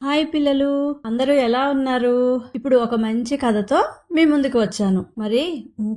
Hi పిల్లలు, అందరూ ఎలా ఉన్నారు? ఇప్పుడు ఒక మంచి కథతో మీ ముందుకు వచ్చాను. మరి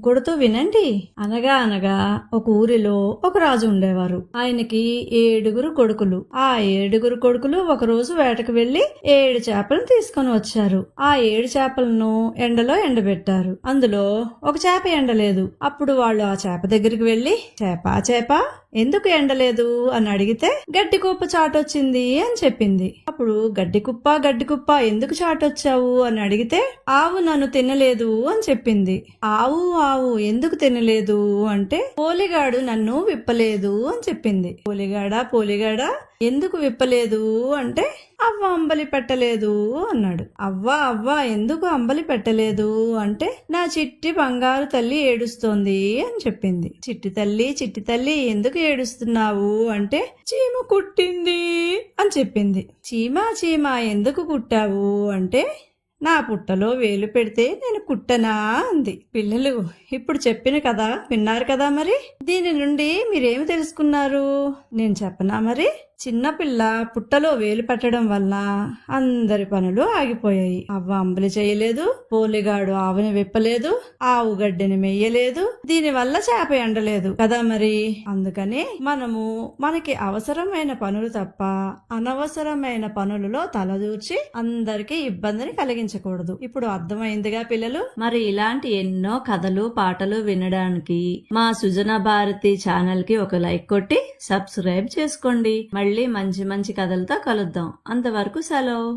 కొడుతూ వినండి. అనగా అనగా ఒక ఊరిలో ఒక రాజు ఉండేవారు. ఆయనకి 7 కొడుకులు. ఆ 7 కొడుకులు ఒక రోజు వేటకు వెళ్లి 7 చేపలను తీసుకొని వచ్చారు. ఆ 7 చేపలను ఎండలో ఎండబెట్టారు. అందులో ఒక చేప ఎండలేదు. అప్పుడు వాళ్ళు ఆ చేప దగ్గరికి వెళ్లి, చేప ఎందుకు ఎండలేదు అని అడిగితే గడ్డి కుప్ప చాటొచ్చింది అని చెప్పింది. అప్పుడు గడ్డి కుప్ప ఎందుకు చాటొచ్చావు అని అడిగితే ఆవు నన్ను తినలేదు అని చెప్పింది. ఆవు ఎందుకు తినలేదు అంటే పోలిగాడు నన్ను విప్పలేదు అని చెప్పింది. పోలిగాడా ఎందుకు విప్పలేదు అంటే అవ్వ అంబలి పెట్టలేదు అన్నాడు. అవ్వ ఎందుకు అంబలి పెట్టలేదు అంటే నా చిట్టి బంగారు తల్లి ఏడుస్తోంది అని చెప్పింది. చిట్టి తల్లి ఎందుకు ఏడుస్తున్నావు అంటే చీమ కుట్టింది అని చెప్పింది. చీమ ఎందుకు కుట్టావు అంటే నా పుట్టలో వేలు పెడితే నేను కుట్టనా అంది. పిల్లలు, ఇప్పుడు చెప్పిన కథ విన్నారు కదా, మరి దీని నుండి మీరేమి తెలుసుకున్నారు? నేను చెప్పనా మరి? చిన్నపిల్ల పుట్టలో వేలు పెట్టడం వల్ల అందరి పనులు ఆగిపోయాయి. అవ్వ అంబలి చేయలేదు, పోలిగాడు ఆవుని విప్పలేదు, ఆవు గడ్డిని మెయ్యలేదు, దీనివల్ల చేప ఎండలేదు కదా మరి. అందుకని మనకి అవసరమైన పనులు తప్ప అనవసరమైన పనులలో తలదూర్చి అందరికీ ఇబ్బందిని కలిగించకూడదు. ఇప్పుడు అర్థమైందిగా పిల్లలు? మరి ఇలాంటి ఎన్నో కథలు పాటలు వినడానికి మా సుజన భారతి ఛానల్ కి ఒక లైక్ కొట్టి సబ్స్క్రైబ్ చేసుకోండి. మళ్ళీ మంచి మంచి కథలతో కలుద్దాం. అంతవరకు సెలవు.